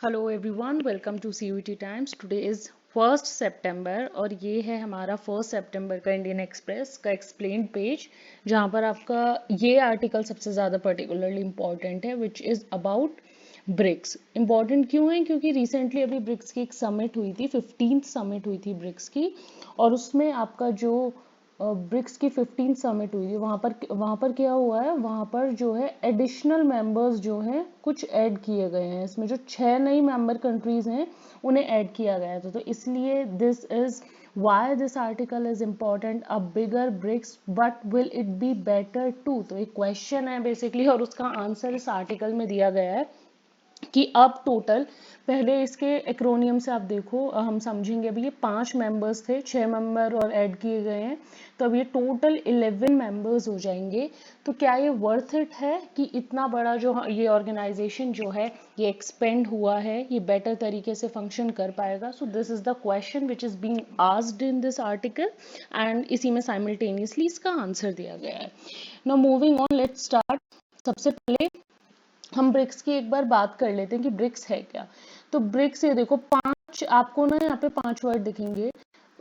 Hello everyone, welcome to CUET times. Today is 1 सितंबर और ये है हमारा 1 सितंबर का इंडियन एक्सप्रेस का एक्सप्लेन्ड पेज, जहाँ पर आपका ये आर्टिकल सबसे ज़्यादा पर्टिकुलरली इम्पॉर्टेंट है, which is about BRICS. Important क्यों है? क्योंकि रिसेंटली अभी ब्रिक्स की एक समिट हुई थी, 15th समिट हुई थी ब्रिक्स की, और उसमें आपका जो ब्रिक्स की 15 समिट हुई थी, वहाँ पर क्या हुआ है, वहाँ पर जो है एडिशनल मेंबर्स जो हैं कुछ ऐड किए गए हैं। इसमें जो 6 नई मेंबर कंट्रीज हैं उन्हें ऐड किया गया था, तो इसलिए this is why this article is important. A bigger BRICS but will it be better to, तो एक क्वेश्चन है बेसिकली, और उसका आंसर इस आर्टिकल में दिया गया है कि अब टोटल, पहले इसके एक्रोनियम से आप देखो, हम समझेंगे। अभी ये 5 मेंबर्स थे, 6 मेंबर और ऐड किए गए हैं, तो अब ये टोटल 11 मेंबर्स हो जाएंगे। तो क्या ये वर्थ इट है कि इतना बड़ा जो ये ऑर्गेनाइजेशन जो है ये एक्सपेंड हुआ है, ये बेटर तरीके से फंक्शन कर पाएगा? So this is the question which is being asked in this article, and इसी में साइमल्टेनियसली इसका आंसर दिया गया है। Now moving on, let's start. सबसे पहले हम ब्रिक्स की एक बार बात कर लेते हैं कि ब्रिक्स है क्या। तो ब्रिक्स, ये देखो 5, आपको ना यहाँ पे 5 वर्ड दिखेंगे।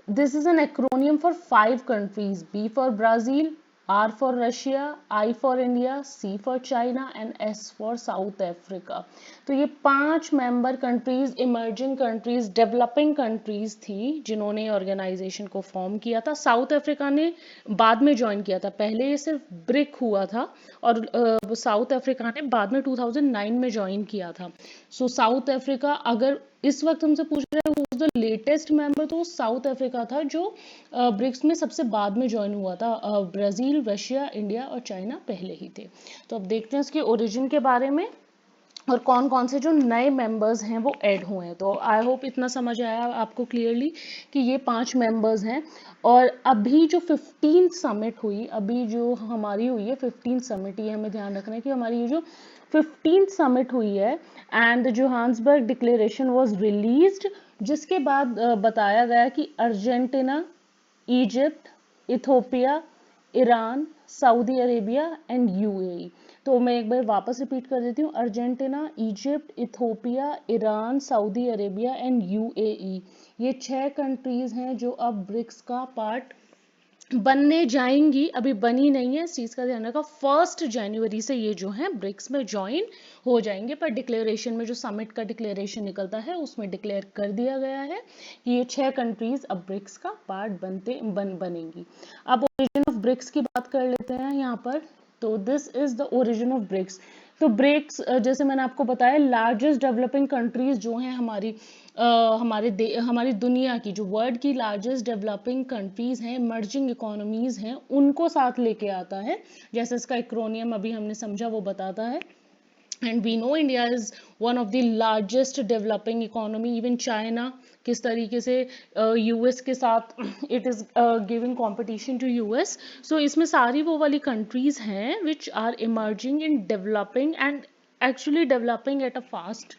This is an acronym for 5 countries: B for Brazil, R for Russia, I for India, C for China and S for South Africa. तो ये 5 member countries, emerging countries, developing countries थी जिन्होंने ऑर्गेनाइजेशन को form किया था। South Africa ने बाद में ज्वाइन किया था, पहले ये सिर्फ ब्रिक हुआ था, और साउथ अफ्रीका ने बाद में 2009 में ज्वाइन किया था। सो साउथ अफ्रीका, अगर इस वक्त हमसे पूछ रहे हैं who is the latest member, तो साउथ अफ्रीका था जो ब्रिक्स में सबसे बाद में ज्वाइन हुआ था। ब्राजील, रशिया, इंडिया और चाइना पहले ही थे। तो अब देखते हैं इसके ओरिजिन के बारे में और कौन कौन से जो नए मेंबर्स हैं वो ऐड हुए हैं। तो आई होप इतना समझ आया आपको क्लियरली कि ये 5 मेंबर्स हैं। और अभी जो 15 समिट हुई, अभी जो हमारी हुई है 15 समिट, ये हमें ध्यान रखना है कि हमारी ये जो 15 समिट हुई है, and Johannesburg declaration was released, जिसके बाद बताया गया कि Argentina, Egypt, Ethiopia, Iran, Saudi Arabia and UAE. तो मैं एक बार वापस रिपीट कर देती हूँ: Argentina, Egypt, Ethiopia, Iran, Saudi Arabia and UAE. ये 6 कंट्रीज हैं जो अब ब्रिक्स का पार्ट बनने जाएंगी, अभी बनी नहीं है, इस चीज का ध्यान रखा। 1 जनवरी से ये जो है ब्रिक्स में ज्वाइन हो जाएंगे, पर डिक्लेरेशन में जो समिट का डिक्लेरेशन निकलता है उसमें डिक्लेयर कर दिया गया है कि ये 6 कंट्रीज अब ब्रिक्स का पार्ट बनेंगी। अब ओरिजिन ऑफ ब्रिक्स की बात कर लेते हैं यहाँ पर। तो this is the origin of BRICS. तो ब्रिक्स, जैसे मैंने आपको बताया, लार्जेस्ट डेवलपिंग कंट्रीज जो हैं हमारी दुनिया की, जो वर्ल्ड की लार्जेस्ट डेवलपिंग कंट्रीज हैं, इमर्जिंग इकोनॉमीज हैं, उनको साथ लेके आता है। जैसे इसका एक्रोनियम अभी हमने समझा वो बताता है। And we know India is one of the largest developing economy. Even China किस तरीके से यूएस के साथ it is giving competition to US. So इसमें सारी वो वाली कंट्रीज हैं which are emerging in developing and actually developing at a fast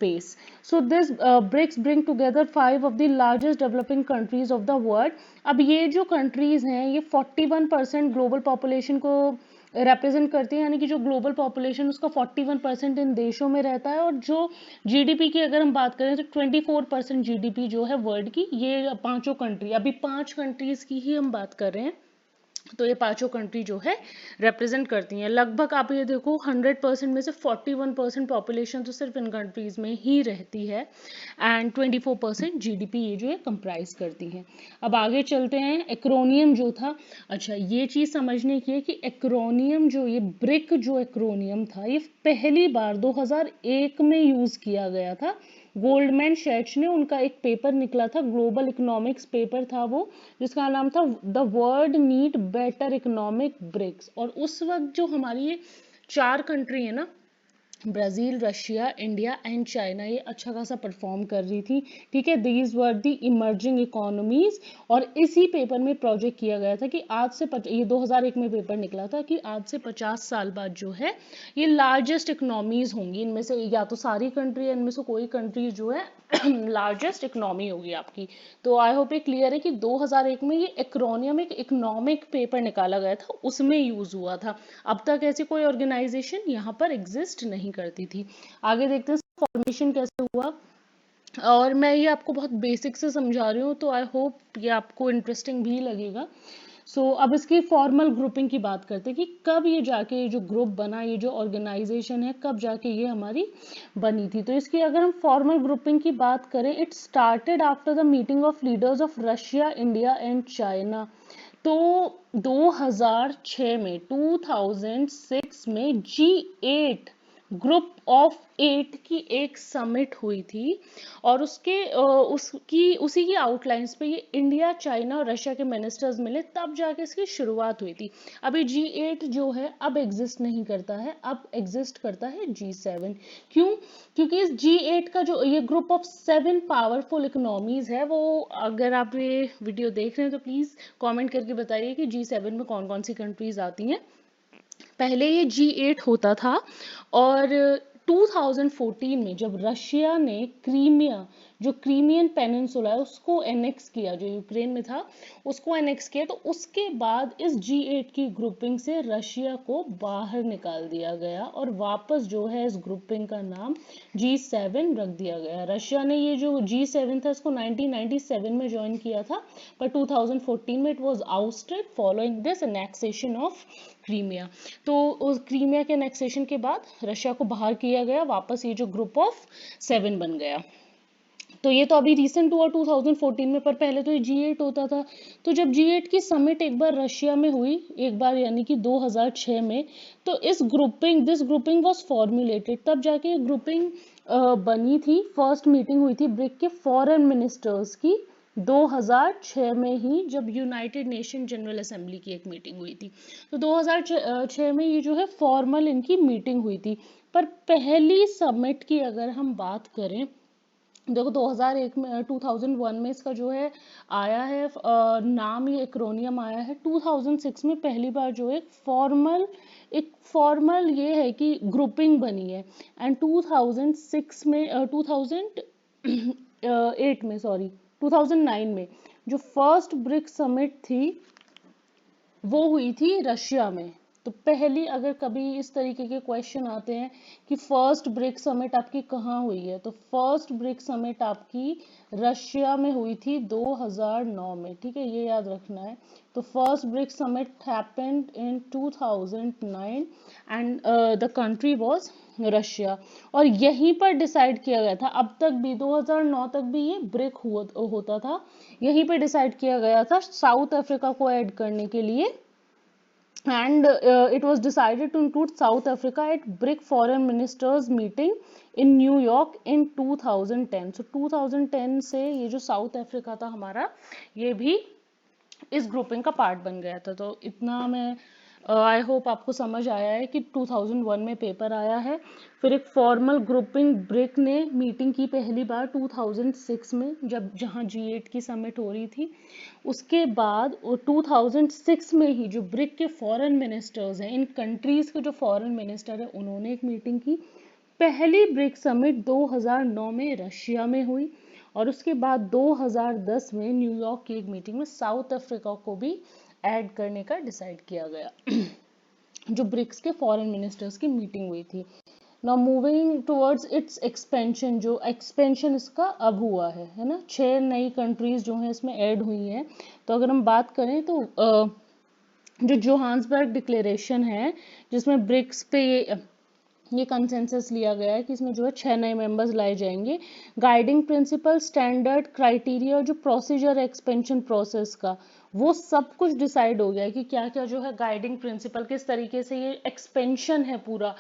pace. So this BRICS bring together 5 of the largest developing countries of the world. अब ये जो countries हैं ये 41% ग्लोबल पॉपुलेशन को रिप्रेजेंट करती है, यानी कि जो ग्लोबल पॉपुलेशन उसका 41% इन देशों में रहता है। और जो जीडीपी की अगर हम बात करें तो 24% जीडीपी जो है वर्ल्ड की, ये 5 कंट्री, अभी 5 कंट्रीज की ही हम बात कर रहे हैं, तो ये 5 कंट्री जो है रिप्रेजेंट करती हैं। लगभग आप ये देखो 100% में से 41% पॉपुलेशन तो सिर्फ इन कंट्रीज में ही रहती है, एंड 24% जीडीपी ये जो है कंप्राइज करती है। अब आगे चलते हैं, एक्रोनियम जो था। अच्छा, ये चीज समझने की है कि एक्रोनियम जो, ये ब्रिक जो एक्रोनियम था, ये पहली बार 2001 में यूज किया गया था। गोल्डमैन सैच्स ने, उनका एक पेपर निकला था, ग्लोबल इकोनॉमिक्स पेपर था वो, जिसका नाम था the world need better economic BRICS. और उस वक्त जो हमारी ये 4 कंट्री है ना, Brazil, Russia, India and China, ये अच्छा खासा परफॉर्म कर रही थी। ठीक है, these were the emerging economies. और इसी पेपर में प्रोजेक्ट किया गया था कि आज से ये 2001 में पेपर निकला था कि आज से 50 साल बाद जो है ये लार्जेस्ट इकोनॉमीज होंगी। इनमें से या तो सारी कंट्री, इनमें से कोई कंट्री जो है लार्जेस्ट इकोनॉमी होगी आपकी। तो आई होप ये क्लियर है कि 2001 में ये एक्रोनियम, एक इकोनॉमिक पेपर निकाला गया था, उसमें यूज हुआ था। अब तक ऐसी कोई ऑर्गेनाइजेशन यहाँ पर एग्जिस्ट नहीं करती थी। आगे देखते हैं फॉर्मेशन कैसे हुआ, और मैं ये आपको बहुत बेसिक से समझा रही हूँ, तो आई होप ये आपको इंटरेस्टिंग भी लगेगा। अब इसकी फॉर्मल ग्रुपिंग की बात करते हैं कि कब ये जाके ये जो ग्रुप बना, ये जो ऑर्गेनाइजेशन है, कब जाके ये हमारी बनी थी। तो इसकी अगर हम फॉर्मल ग्रुपिंग की बात करें, it started after the meeting of leaders of Russia, India and China. तो 2006 में 2006 में G8 ग्रुप ऑफ 8 की एक समिट हुई थी, और उसी की आउटलाइंस पे ये इंडिया, चाइना और रशिया के मिनिस्टर्स मिले, तब जाके इसकी शुरुआत हुई थी। अभी G8 जो है अब एग्जिस्ट नहीं करता है, अब एग्जिस्ट करता है G7। क्यों? क्योंकि इस G8 का जो ये ग्रुप ऑफ 7 पावरफुल इकोनॉमीज है, वो अगर आप ये वीडियो देख रहे हैं तो प्लीज कमेंट करके बताइए कि G7 में कौन कौन सी कंट्रीज आती हैं। पहले ये G8 होता था, और 2014 में जब रशिया ने क्रीमिया, जो क्रीमियन पेनिनसुला है, उसको एनेक्स किया, जो यूक्रेन में था उसको एनेक्स किया, तो उसके बाद इस G8 की ग्रुपिंग से रशिया को बाहर निकाल दिया गया, और वापस जो है इस ग्रुपिंग का नाम G7 रख दिया गया। रशिया ने ये जो G7 था इसको 1997 में ज्वाइन किया था, पर 2014 में it was ousted following this annexation of Crimea. तो उस क्रीमिया के एनेक्सेशन के बाद रशिया को बाहर किया गया, वापस ये जो ग्रुप ऑफ 7 बन गया। तो ये तो अभी रिसेंट हुआ 2014 में, पर पहले तो ये G8 होता था। तो जब G8 की समिट एक बार रशिया में हुई, एक बार यानी कि 2006 में, तो दिस ग्रुपिंग वाज फॉर्मुलेटेड, तब जाके ये ग्रुपिंग बनी थी। फर्स्ट मीटिंग हुई थी ब्रिक के फॉरेन मिनिस्टर्स की 2006 में ही, जब यूनाइटेड नेशन जनरल असेंबली की एक मीटिंग हुई थी। तो 2006 में ये जो है फॉर्मल इनकी मीटिंग हुई थी। पर पहली समिट की अगर हम बात करें, देखो 2001 में 2001 में इसका जो है आया है नाम, ये एक्रोनियम आया है। 2006 में पहली बार जो है एक फॉर्मल ये है कि ग्रुपिंग बनी है। एंड 2006 में 2008 में, सॉरी 2009 में जो फर्स्ट ब्रिक समिट थी वो हुई थी रशिया में। तो पहली, अगर कभी इस तरीके के क्वेश्चन आते हैं कि फर्स्ट ब्रिक समिट आपकी कहाँ हुई है, तो फर्स्ट ब्रिक समिट आपकी रशिया में हुई थी 2009 में, ठीक है, ये याद रखना है। तो first brick summit happened in 2009 and the country was Russia, और यहीं पर डिसाइड किया गया था, अब तक भी 2009 तक भी ये ब्रिक होता था, यहीं पे डिसाइड किया गया था साउथ अफ्रीका को ऐड करने के लिए। And it was decided to include South Africa at BRIC Foreign Ministers meeting in New York in 2010. So 2010 से ये जो साउथ अफ्रीका था हमारा, ये भी इस ग्रुपिंग का पार्ट बन गया था। तो इतना मैं आई होप आपको समझ आया है कि 2001 में पेपर आया है, फिर एक फॉर्मल ग्रुपिंग ब्रिक ने मीटिंग की पहली बार 2006 में, जहां G8 की समिट हो रही थी। उसके बाद 2006 में ही जो ब्रिक के फॉरेन मिनिस्टर्स हैं, इन कंट्रीज के जो फॉरेन मिनिस्टर हैं, उन्होंने एक मीटिंग की। पहली ब्रिक समिट 2009 में रशिया में हुई, और उसके बाद 2010 में न्यूयॉर्क की एक मीटिंग में साउथ अफ्रीका को भी ऐड करने का डिसाइड किया गया जो ब्रिक्स के फॉरेन मिनिस्टर्स की मीटिंग हुई थी। Now moving towards it's expansion, जो एक्सपेंशन इसका अब हुआ है ना, 6 नई कंट्रीज जो हैं इसमें ऐड हुई हैं। तो अगर हम बात करें तो जो जोहान्सबर्ग डिक्लेरेशन है, जिसमें ब्रिक्स पे ये कंसेंसस लिया गया है कि इसमें जो है 6 नए मेंबर्स लाए जाएंगे। गाइडिंग प्रिंसिपल, स्टैंडर्ड, क्राइटेरिया और जो प्रोसीजर एक्सपेंशन प्रोसेस का, वो सब कुछ डिसाइड हो गया है कि क्या क्या जो है गाइडिंग प्रिंसिपल, किस तरीके से ये एक्सपेंशन है पूरा,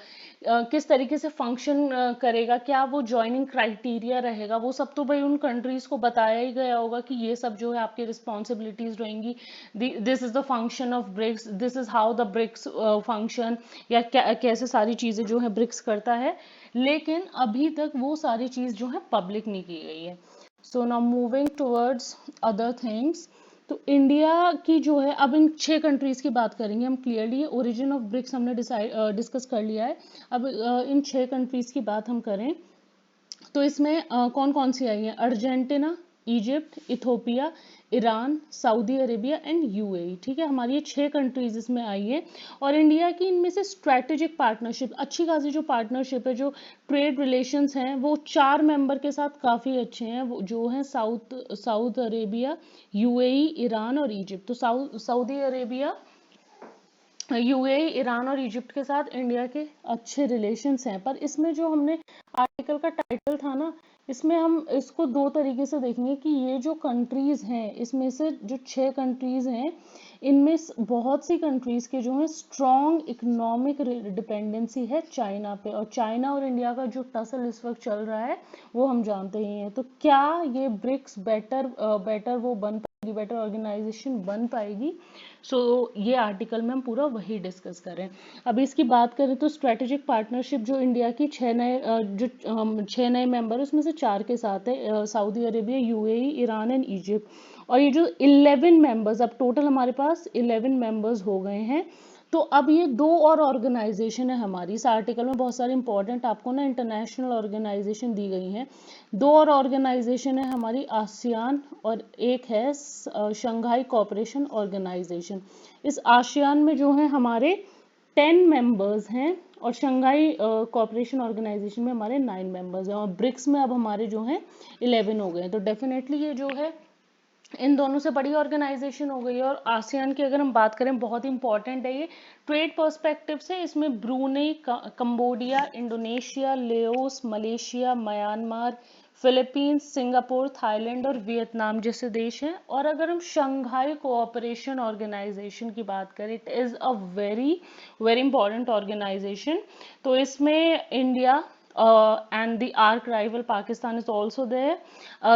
किस तरीके से फंक्शन करेगा, क्या वो ज्वाइनिंग क्राइटेरिया रहेगा, वो सब तो भाई उन कंट्रीज को बताया ही गया होगा कि ये सब जो है आपकी रिस्पॉन्सिबिलिटीज रहेंगी, this is the function of BRICS, this is how the BRICS function, या कैसे सारी चीजें जो है ब्रिक्स करता है। लेकिन अभी तक वो सारी चीज जो है पब्लिक नहीं की गई है। So now moving towards other things, तो इंडिया की जो है, अब इन 6 कंट्रीज की बात करेंगे हम क्लियरली। ओरिजिन ऑफ ब्रिक्स हमने डिस्कस कर लिया है। अब इन 6 कंट्रीज की बात हम करें तो इसमें कौन कौन सी आई है? Argentina, Egypt, Ethiopia, Iran, Saudi Arabia and UAE. ठीक है, हमारी ये 6 कंट्रीज इसमें आई है। और इंडिया की इनमें से स्ट्रैटेजिक पार्टनरशिप, अच्छी खासी जो पार्टनरशिप है, जो ट्रेड रिलेशंस हैं, वो 4 मेंबर के साथ काफ़ी अच्छे हैं, वो जो हैं सऊदी अरेबिया, यूएई, ईरान और इजिप्ट। तो सऊदी अरेबिया, यूएई, ईरान और इजिप्ट के साथ इंडिया के अच्छे रिलेशंस हैं। पर इसमें जो हमने आर्टिकल का टाइटल था ना, इसमें हम इसको 2 तरीके से देखेंगे कि ये जो कंट्रीज हैं, इसमें से जो 6 कंट्रीज हैं, इनमें बहुत सी कंट्रीज के जो है स्ट्रॉन्ग इकोनॉमिक डिपेंडेंसी है चाइना पे, और चाइना और इंडिया का जो टसल इस वक्त चल रहा है वो हम जानते ही हैं। तो क्या ये ब्रिक्स बेटर वो बन पाएगी, बेटर ऑर्गेनाइजेशन बन पाएगी? सो ये आर्टिकल में हम पूरा वही डिस्कस करें। अभी इसकी बात करें तो स्ट्रेटेजिक पार्टनरशिप जो इंडिया की 6 नए मेंबर है, उसमें से 4 के साथ है, Saudi Arabia, UAE, Iran and Egypt. और ये जो 11 मेंबर्स, अब टोटल हमारे पास 11 मेंबर्स हो गए हैं। तो अब ये 2 और ऑर्गेनाइजेशन है हमारी, इस आर्टिकल में बहुत सारे इंपॉर्टेंट आपको ना इंटरनेशनल ऑर्गेनाइजेशन दी गई हैं। 2 और ऑर्गेनाइजेशन है हमारी, आसियान और एक है शंघाई कोऑपरेशन ऑर्गेनाइजेशन। इस आसियान में जो है हमारे 10 मेंबर्स हैं, और शंघाई कोऑपरेशन ऑर्गेनाइजेशन में हमारे 9 मेंबर्स हैं, और ब्रिक्स में अब हमारे जो हैं 11 हो गए हैं। तो डेफिनेटली ये जो है इन दोनों से बड़ी ऑर्गेनाइजेशन हो गई है। और आसियान की अगर हम बात करें, बहुत इंपॉर्टेंट है ये ट्रेड पर्सपेक्टिव से। इसमें Brunei, Cambodia, Indonesia, Laos, Malaysia, Myanmar, Philippines, Singapore, Thailand और वियतनाम जैसे देश हैं। और अगर हम शंघाई कोऑपरेशन ऑर्गेनाइजेशन की बात करें, it is a very very important organisation. तो इसमें India and the arch rival Pakistan is also there,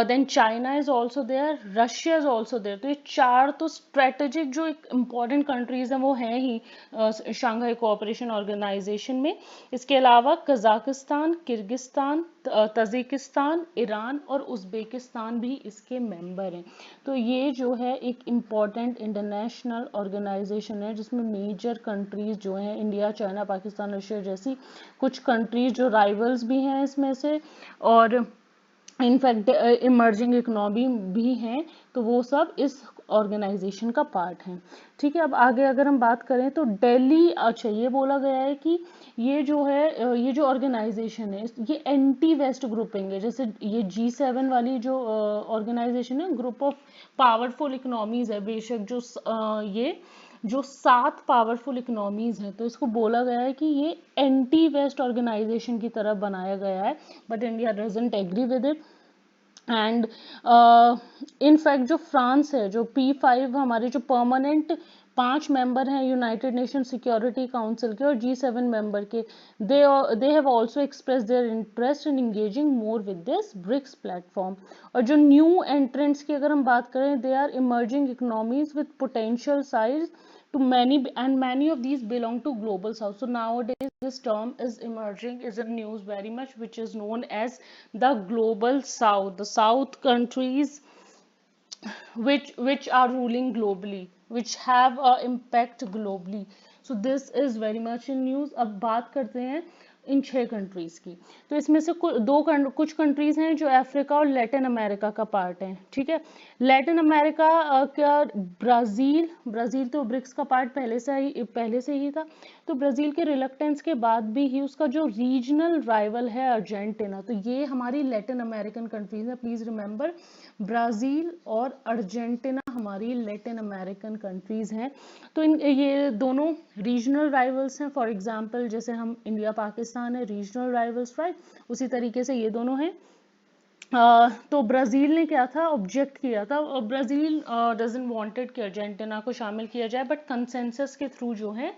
then China is also there, Russia is also there। तो ये 4 तो स्ट्रेटेजिक जो एक इम्पॉर्टेंट कंट्रीज हैं वो हैं ही शंघाई कोऑपरेशन ऑर्गेनाइजेशन में। इसके अलावा कजाकिस्तान, किर्गिस्तान, तजिकिस्तान, ईरान और उज्बेकिस्तान भी इसके मेंबर हैं। तो ये जो है एक इम्पॉर्टेंट इंटरनेशनल ऑर्गेनाइजेशन है, जिसमें मेजर कंट्रीज जो हैं, इंडिया, चाइना, पाकिस्तान, रशिया जैसी कुछ कंट्रीज जो राइवल्स भी हैं इसमें से, और इनफैक्ट इमर्जिंग इकोनॉमी भी हैं, तो वो सब इस ऑर्गेनाइजेशन का पार्ट हैं। ठीक है, अब आगे अगर हम बात करें तो दिल्ली, अच्छा ये बोला गया है कि ये जो है ये जो ऑर्गेनाइजेशन है ये एंटी वेस्ट ग्रुपिंग है। जैसे ये G7 वाली जो ऑर्गेनाइजेशन है, ग्रुप ऑफ पावरफुल इकोनॉमीज है बेशक, ये जो 7 पावरफुल इकोनॉमीज हैं, तो इसको बोला गया है कि ये एंटी वेस्ट ऑर्गेनाइजेशन की तरह बनाया गया है, but India doesn't agree with it. And in fact जो फ्रांस है, जो P5 हमारे जो परमानेंट 5 मेंबर हैं यूनाइटेड नेशन सिक्योरिटी काउंसिल के और G7 मेंबर के, they have also express their interest in engaging more with this BRICS platform. और जो न्यू एंट्रेंट्स की अगर हम बात करें, they are emerging economies with potential size to many of these belong to global south. So nowadays this term is emerging, is in news very much, which is known as the global south, the south countries which are ruling globally, which have a impact globally. So this is very much in news. अब बात करते हैं इन 6 countries की। तो इसमें से कुछ countries हैं जो अफ्रीका और लैटिन अमेरिका का पार्ट है। ठीक है, लैटिन अमेरिका का ब्राजील तो ब्रिक्स का पार्ट पहले से ही था। तो ब्राजील के रिलक्टेंस के बाद भी ही उसका जो रीजनल राइवल है अर्जेंटीना, तो ये हमारी लैटिन अमेरिकन कंट्रीज है। प्लीज रिमेंबर, ब्राजील और अर्जेंटीना हमारी लैटिन अमेरिकन कंट्रीज हैं। तो ये दोनों रीजनल राइवल्स हैं। फॉर एग्जांपल जैसे हम इंडिया पाकिस्तान है रीजनल राइवल्स, राइट, उसी तरीके से ये दोनों हैं। तो ब्राज़ील ने क्या था, ऑब्जेक्ट किया था, और ब्राज़ील डजंट वांटेड कि अर्जेंटीना को शामिल किया जाए, बट कंसेंसस के थ्रू जो है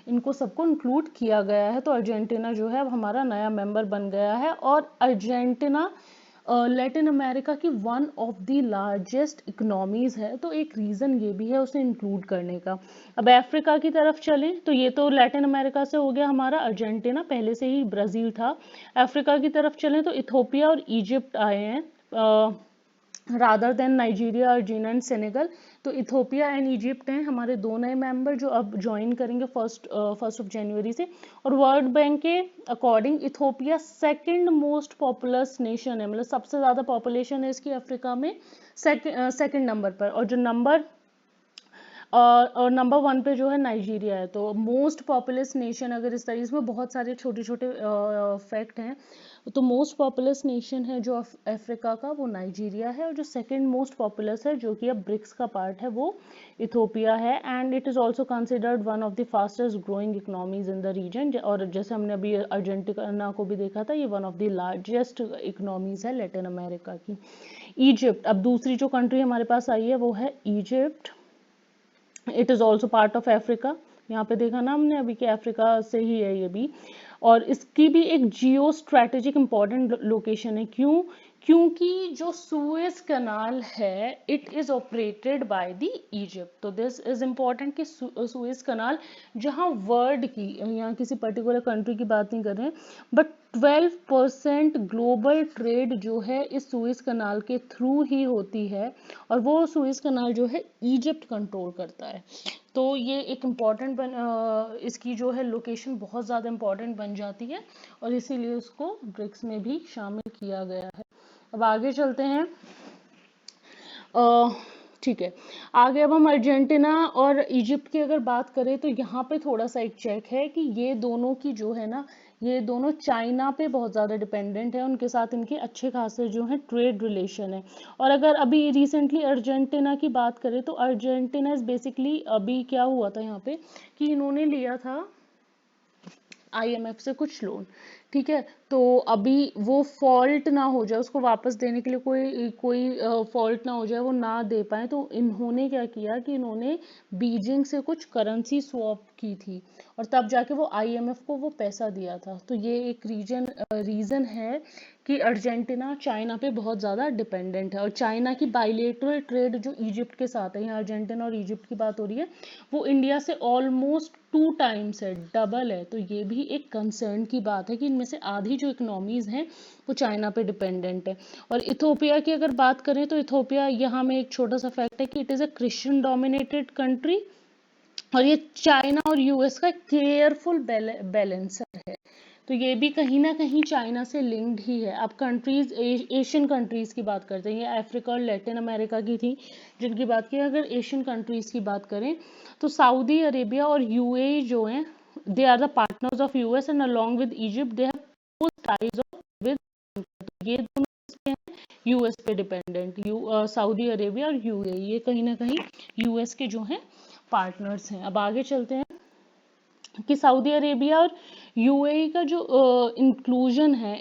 इनको सबको इंक्लूड किया गया है। तो अर्जेंटीना जो है अब हमारा नया मेंबर बन गया है, और अर्जेंटीना लैटिन अमेरिका की one of the largest economies है। तो एक रीज़न ये भी है उसे इंक्लूड करने का। अब अफ्रीका की तरफ चलें तो ये तो लैटिन अमेरिका से हो गया हमारा अर्जेंटीना, पहले से ही ब्राज़ील था। अफ्रीका की तरफ चलें तो इथोपिया और इजिप्ट आए हैं। Rather than Nigeria, Argentina and Senegal. तो इथोपिया एंड इजिप्ट हैं हमारे दो नए मेंबर जो अब ज्वाइन करेंगे फर्स्ट ऑफ जनवरी से। और वर्ल्ड बैंक के according Ethiopia second most populous nation है, मतलब सबसे ज़्यादा पॉपुलेशन है इसकी अफ्रीका में, सेकंड नंबर पर। और जो और नंबर वन पे जो है नाइजीरिया है। तो मोस्ट पॉपुलस नेशन, अगर इस तरीके से बहुत सारे छोटे छोटे फैक्ट हैं, तो मोस्ट पॉपुलस नेशन है जो अफ्रीका का वो नाइजीरिया है, और जो सेकंड मोस्ट पॉपुलस है जो कि अब ब्रिक्स का पार्ट है वो इथोपिया है। And it is also considered one of the fastest growing economies in the region. और जैसे हमने अभी अर्जेंटीना को भी देखा था, ये one of the largest economies है लेटिन अमेरिका की। इजिप्ट, अब दूसरी जो कंट्री हमारे पास आई है वो है Egypt. It is also part of Africa. यहाँ पे देखा ना हमने अभी कि अफ्रीका से ही है ये भी। और इसकी भी एक जियो स्ट्रैटेजिक इंपॉर्टेंट लोकेशन है। क्यों? क्योंकि जो सुएज कनाल है it is operated by the Egypt. तो दिस इज इम्पॉर्टेंट कि सुएज कनाल, जहाँ वर्ल्ड की, यहाँ किसी पर्टिकुलर कंट्री की बात नहीं कर रहे हैं, बट 12% ग्लोबल ट्रेड जो है इस सुएज कनाल के थ्रू ही होती है, और वो सुएज कनाल जो है इजिप्ट कंट्रोल करता है। तो ये एक इम्पॉर्टेंट इसकी जो है लोकेशन बहुत ज़्यादा इम्पॉर्टेंट बन जाती है, और इसीलिए उसको ब्रिक्स में भी शामिल किया गया है। अब आगे चलते हैं। ठीक है, आगे अब हम अर्जेंटीना और इजिप्ट की अगर बात करें तो यहाँ पे थोड़ा सा एक चेक है कि ये दोनों की जो है ना, ये दोनों चाइना पे बहुत ज़्यादा डिपेंडेंट है, उनके साथ इनके अच्छे खासे जो है ट्रेड रिलेशन है। और अगर अभी रिसेंटली अर्जेंटीना की बात करें तो अर्जेंटीना इज बेसिकली, अभी क्या हुआ था यहाँ पे कि इन्होंने लिया था आईएमएफ से कुछ लोन, ठीक है। तो अभी वो फॉल्ट ना हो जाए, उसको वापस देने के लिए कोई कोई फॉल्ट ना हो जाए, वो ना दे पाए, तो इन्होंने क्या किया कि इन्होंने बीजिंग से कुछ करेंसी स्वैप की थी, और तब जाके वो आईएमएफ को वो पैसा दिया था। तो ये एक रीजन है कि अर्जेंटीना चाइना पे बहुत ज़्यादा डिपेंडेंट है। और चाइना की बाइलेटरल ट्रेड जो इजिप्ट के साथ है, यहाँ अर्जेंटीना और इजिप्ट की बात हो रही है, वो इंडिया से ऑलमोस्ट 2 टाइम्स है, डबल है। तो ये भी एक कंसर्न की बात है कि इनमें से आधी जो इकोनॉमीज हैं वो चाइना पे डिपेंडेंट है। और इथोपिया की अगर बात करें तो इथोपिया, यहाँ में एक छोटा सा फैक्ट है कि it is a Christian dominated country, और ये चाइना और यूएस का केयरफुल बैलेंसर है। तो ये भी कहीं ना कहीं चाइना से लिंक्ड ही है। अब कंट्रीज, एशियन कंट्रीज की बात करते हैं, ये अफ्रीका और लैटिन अमेरिका की थी जिनकी बात की। अगर एशियन कंट्रीज की बात करें तो सऊदी अरेबिया और यूएई जो हैं, they are the partners of US, and along with Egypt they have close ties of with. ये दोनों किसके हैं? यूएस पे डिपेंडेंट। सऊदी अरेबिया और यूएई, ये कहीं ना कहीं यूएस के जो हैं पार्टनर्स हैं। अब आगे चलते हैं कि सऊदी अरेबिया और यूएई का जो इंक्लूजन है,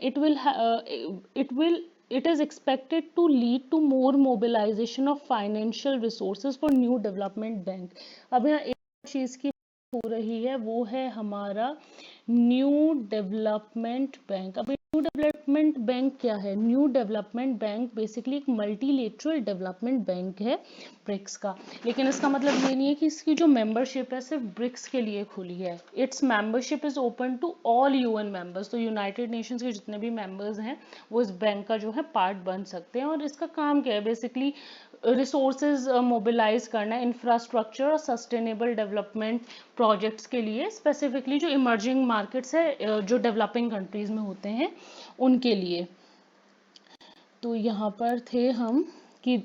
it is expected to lead to more mobilisation of financial resources for new development bank. अब यहाँ एक चीज की हो रही है, वो है हमारा न्यू डेवलपमेंट बैंक। अब न्यू डेवलपमेंट बैंक क्या है? न्यू डेवलपमेंट बैंक बेसिकली एक मल्टीलेटरल डेवलपमेंट बैंक है ब्रिक्स का। लेकिन इसका मतलब ये नहीं है कि इसकी जो मेंबरशिप है सिर्फ ब्रिक्स के लिए खुली है। Its membership is open to all UN members. तो यूनाइटेड नेशंस के जितने भी मेंबर्स हैं वो इस बैंक का जो है पार्ट बन सकते हैं। और इसका काम क्या है? बेसिकली रिसोर्सेज मोबिलाइज करना, इंफ्रास्ट्रक्चर और सस्टेनेबल डेवलपमेंट प्रोजेक्ट्स के लिए, स्पेसिफिकली जो इमर्जिंग मार्केट्स है जो डेवलपिंग कंट्रीज में होते हैं उनके लिए। तो यहाँ पर थे हम कि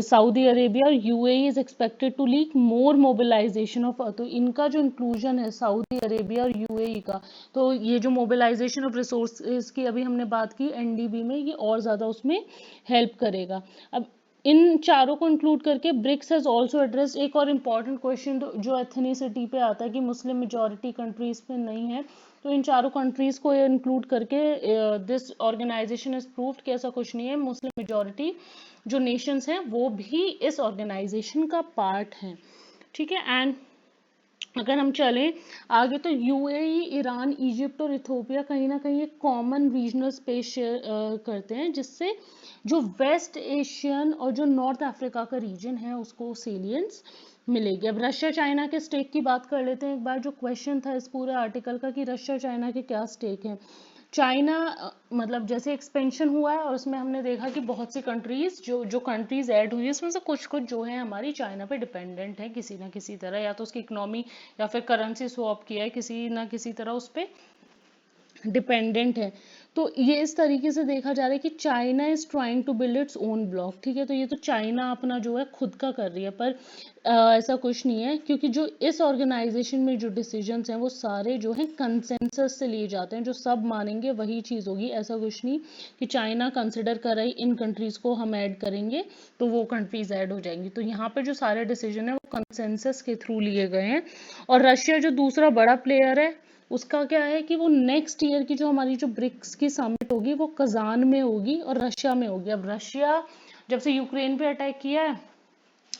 सऊदी अरेबिया और UAE is expected to lead more mobilisation of. तो इनका जो इंक्लूजन है सऊदी अरेबिया और यूएई का, तो ये जो मोबिलाइजेशन ऑफ रिसोर्सेज की अभी हमने बात की एनडीबी में, ये और ज़्यादा उसमें हेल्प करेगा। अब इन चारों को इंक्लूड करके ब्रिक्स हैज आल्सो एड्रेस एक और इम्पॉर्टेंट क्वेश्चन जो एथनिसिटी पे आता है कि मुस्लिम मेजॉरिटी कंट्रीज पे नहीं है। तो इन चारों कंट्रीज को इंक्लूड करके दिस ऑर्गेनाइजेशन इज प्रूव्ड कि ऐसा कुछ नहीं है, मुस्लिम मेजॉरिटी जो नेशंस हैं वो भी इस ऑर्गेनाइजेशन का पार्ट हैं, ठीक है। एंड अगर हम चलें आगे तो यूएई, ईरान, इजिप्ट और इथोपिया कहीं ना कहीं एक कॉमन रीजनल स्पेस शेयर करते हैं, जिससे जो वेस्ट एशियन और जो नॉर्थ अफ्रीका का रीजन है उसको सेलियंस मिलेगी। अब रशिया चाइना के स्टेक की बात कर लेते हैं एक बार। जो क्वेश्चन था इस पूरे आर्टिकल का कि रशिया चाइना के क्या स्टेक हैं, चाइना मतलब जैसे एक्सपेंशन हुआ है और उसमें हमने देखा कि बहुत सी कंट्रीज जो कंट्रीज ऐड हुई है उसमें से कुछ कुछ जो है हमारी चाइना पे डिपेंडेंट है किसी ना किसी तरह, या तो उसकी इकोनॉमी या फिर करेंसी स्वैप किया है किसी ना किसी तरह उस पर डिपेंडेंट है। तो ये इस तरीके से देखा जा रहा है कि China is trying to build its own bloc, ठीक है। तो ये तो चाइना अपना जो है खुद का कर रही है, पर ऐसा कुछ नहीं है, क्योंकि जो इस ऑर्गेनाइजेशन में जो डिसीजंस हैं वो सारे जो हैं कंसेंसस से लिए जाते हैं, जो सब मानेंगे वही चीज़ होगी। ऐसा कुछ नहीं कि चाइना कंसिडर कर रही इन कंट्रीज को हम ऐड करेंगे तो वो कंट्रीज ऐड हो जाएंगी। तो यहाँ पे जो सारे डिसीजन है वो कंसेंसस के थ्रू लिए गए हैं। और रशिया जो दूसरा बड़ा प्लेयर है उसका क्या है कि वो नेक्स्ट ईयर की जो हमारी जो ब्रिक्स की समिट होगी वो कजान में होगी और रशिया में होगी। अब रशिया जब से यूक्रेन पे अटैक किया है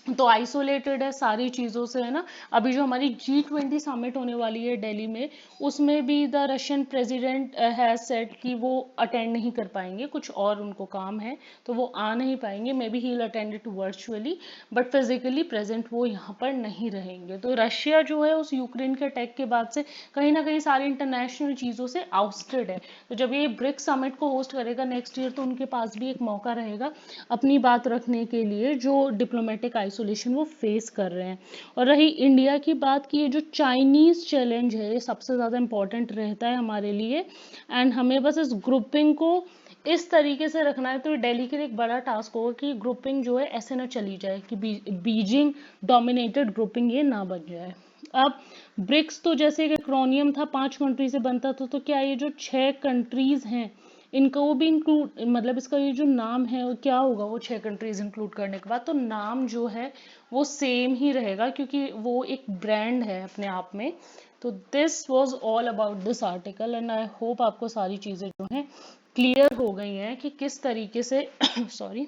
तो आइसोलेटेड है सारी चीज़ों से, है ना। अभी जो हमारी G20 समिट होने वाली है दिल्ली में, उसमें भी the Russian president has said कि वो अटेंड नहीं कर पाएंगे, कुछ और उनको काम है तो वो आ नहीं पाएंगे। May be he will attend it virtually, but physically present वो यहाँ पर नहीं रहेंगे। तो रशिया जो है उस यूक्रेन के अटैक के बाद से कहीं ना कहीं सारी इंटरनेशनल चीज़ों से आउटस्टेड है। तो जब ये ब्रिक्स समिट को होस्ट करेगा नेक्स्ट ईयर तो उनके पास भी एक मौका रहेगा अपनी बात रखने के लिए, जो डिप्लोमेटिक आइसोलेशन वो फेस कर रहे हैं। और रही इंडिया की बात की, ये जो चाइनीज चैलेंज है ये सबसे ज़्यादा इंपॉर्टेंट रहता है हमारे लिए, एंड हमें बस इस ग्रुपिंग को इस तरीके से रखना है। तो दिल्ली के लिए एक बड़ा टास्क होगा कि ग्रुपिंग जो है ऐसे ना चली जाए कि बीजिंग डोमिनेटेड ग्रुपिंग ये ना बन जाए। अब ब्रिक्स तो जैसे एक एक्रोनियम था, 5 कंट्री से बनता था, तो क्या ये जो 6 कंट्रीज हैं इनको वो भी इंक्लूड, मतलब इसका ये जो नाम है वो क्या होगा, वो 6 कंट्रीज इंक्लूड करने के बाद तो नाम जो है वो सेम ही रहेगा, क्योंकि वो एक ब्रांड है अपने आप में। तो this was all about this article and I hope आपको सारी चीज़ें जो हैं क्लियर हो गई हैं कि किस तरीके से सॉरी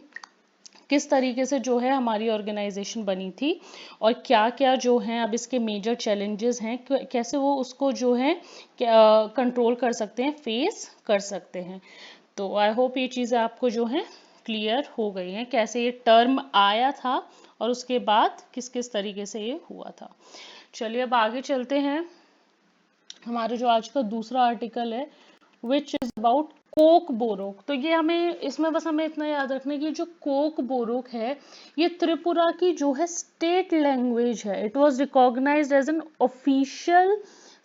किस तरीके से जो है हमारी ऑर्गेनाइजेशन बनी थी और क्या क्या जो हैं अब इसके मेजर चैलेंजेस हैं, कैसे वो उसको जो है कंट्रोल कर सकते हैं, फेस कर सकते हैं। तो आई होप ये चीज़ें आपको जो है क्लियर हो गई हैं, कैसे ये टर्म आया था और उसके बाद किस किस तरीके से ये हुआ था। चलिए अब आगे चलते हैं। हमारे जो आज का दूसरा आर्टिकल है which is about Coke Borok. तो ये हमें इसमें बस हमें इतना याद रखना है कि जो कोक बोरोक है ये त्रिपुरा की जो है स्टेट लैंग्वेज है। It was recognised as an official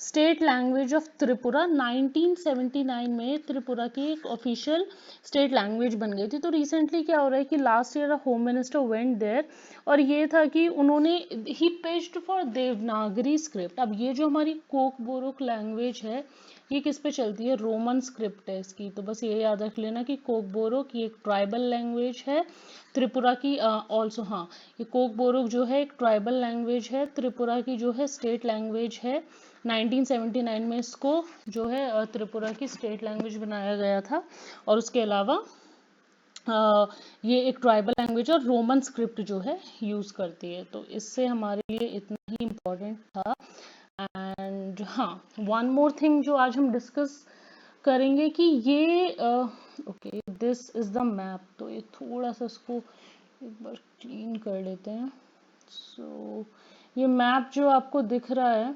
state language of Tripura. 1979 में त्रिपुरा की एक ऑफिशियल स्टेट लैंग्वेज बन गई थी। तो रिसेंटली क्या हो रहा है कि last year home minister went there और ये था कि उन्होंने ही पेज्ड फॉर देवनागरी स्क्रिप्ट। अब ये जो हमारी कोक बोरोक लैंग्वेज है ये किस पे चलती है, रोमन स्क्रिप्ट है इसकी। तो बस ये याद रख लेना कि कोक बोरोक ये एक ट्राइबल लैंग्वेज है त्रिपुरा की। ऑल्सो हाँ, ये कोक बोरोक जो है एक ट्राइबल लैंग्वेज है, त्रिपुरा की जो है स्टेट लैंग्वेज है। 1979 में इसको जो है त्रिपुरा की स्टेट लैंग्वेज बनाया गया था। और उसके अलावा ये एक ट्राइबल लैंग्वेज और रोमन स्क्रिप्ट जो है यूज़ करती है। तो इससे हमारे लिए इतना ही इम्पोर्टेंट था। एंड हाँ, वन मोर थिंग जो आज हम डिस्कस करेंगे कि ये okay this is the map. तो ये थोड़ा सा इसको एक बार क्लीन कर लेते हैं। सो ये मैप जो आपको दिख रहा है,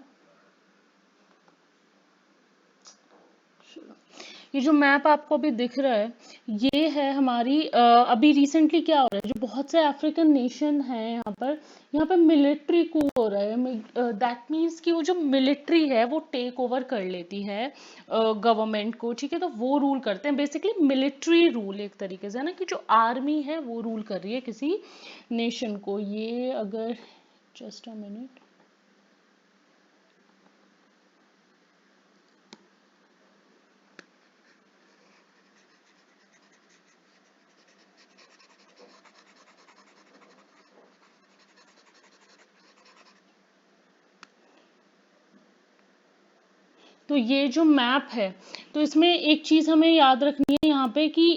ये जो मैप आपको अभी दिख रहा है ये है हमारी अभी रिसेंटली क्या हो रहा है, जो बहुत से अफ्रीकन नेशन हैं यहाँ पर मिलिट्री कू हो रहा है। दैट मीन्स कि वो जो मिलिट्री है वो टेक ओवर कर लेती है गवर्नमेंट को, ठीक है। तो वो रूल करते हैं, बेसिकली मिलिट्री रूल एक तरीके से, है ना, कि जो आर्मी है वो रूल कर रही है किसी नेशन को। ये अगर जस्ट अ मिनट, तो ये जो मैप है तो इसमें एक चीज हमें याद रखनी है यहाँ पे कि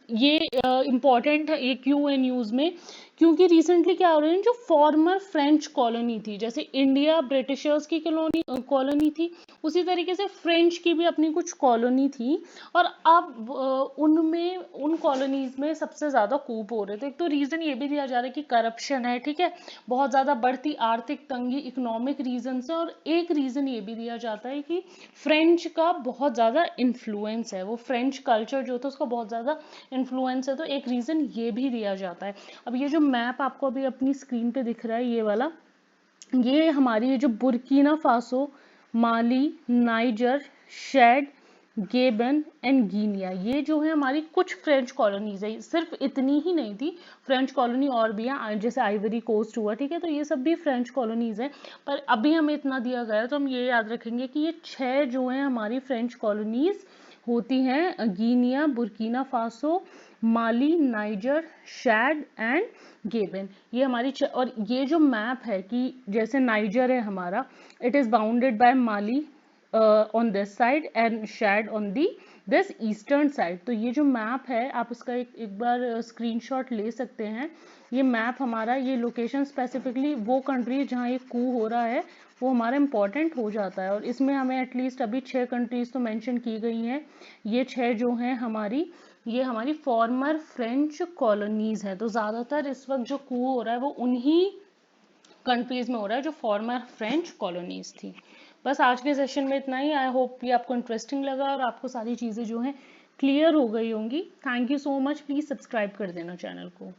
ये इम्पॉर्टेंट है, ये क्यों है न्यूज़ में, क्योंकि रिसेंटली क्या हो रहा है, जो फॉर्मर फ्रेंच कॉलोनी थी, जैसे इंडिया ब्रिटिशर्स की कॉलोनी थी, उसी तरीके से फ्रेंच की भी अपनी कुछ कॉलोनी थी, और अब उनमें उन कॉलोनीज में सबसे ज़्यादा कूप हो रहे थे। एक तो रीज़न ये भी दिया जा रहा है कि करप्शन है, ठीक है, बहुत ज़्यादा बढ़ती आर्थिक तंगी, इकोनॉमिक रीजन से, और एक रीज़न ये भी दिया जाता है कि फ्रेंच का बहुत ज़्यादा इन्फ्लुएंस है, वो फ्रेंच कल्चर जो था उसका बहुत ज़्यादा इन्फ्लुएंस है, तो एक रीज़न ये भी दिया जाता है। अब ये जो मैप आपको अभी अपनी स्क्रीन पे दिख रहा है, ये वाला, ये हमारी ये जो Burkina Faso, Mali, Niger, Chad, Gabon and Guinea, ये जो है हमारी कुछ फ्रेंच कॉलोनीज है। सिर्फ इतनी ही नहीं थी, फ्रेंच कॉलोनी और भी है, जैसे आइवरी कोस्ट हुआ, ठीक है, तो ये सब भी फ्रेंच कॉलोनीज है। पर अभी हमें इतना दिया गया है तो हम ये याद रखेंगे कि ये 6 जो है हमारी फ्रेंच कॉलोनीज होती हैं, Guinea, Burkina Faso, Mali, Niger, Chad and Gabon, ये हमारी और ये जो मैप है कि जैसे नाइजर है हमारा, it is bounded by Mali on this side and Chad on the this eastern side. तो ये जो मैप है आप इसका एक बार स्क्रीनशॉट ले सकते हैं। ये मैप हमारा, ये लोकेशन स्पेसिफिकली वो कंट्री जहाँ ये कू हो रहा है वो हमारा इम्पॉर्टेंट हो जाता है, और इसमें हमें एटलीस्ट अभी 6 कंट्रीज तो मेंशन की गई हैं। ये 6 जो हैं हमारी, ये हमारी फॉर्मर फ्रेंच कॉलोनीज हैं। तो ज़्यादातर इस वक्त जो कू हो रहा है वो उन्हीं कंट्रीज में हो रहा है जो फॉर्मर फ्रेंच कॉलोनीज थी। बस आज के सेशन में इतना ही। आई होप ये आपको इंटरेस्टिंग लगा और आपको सारी चीज़ें जो हैं क्लियर हो गई होंगी। Thank you so much, please subscribe कर देना चैनल को।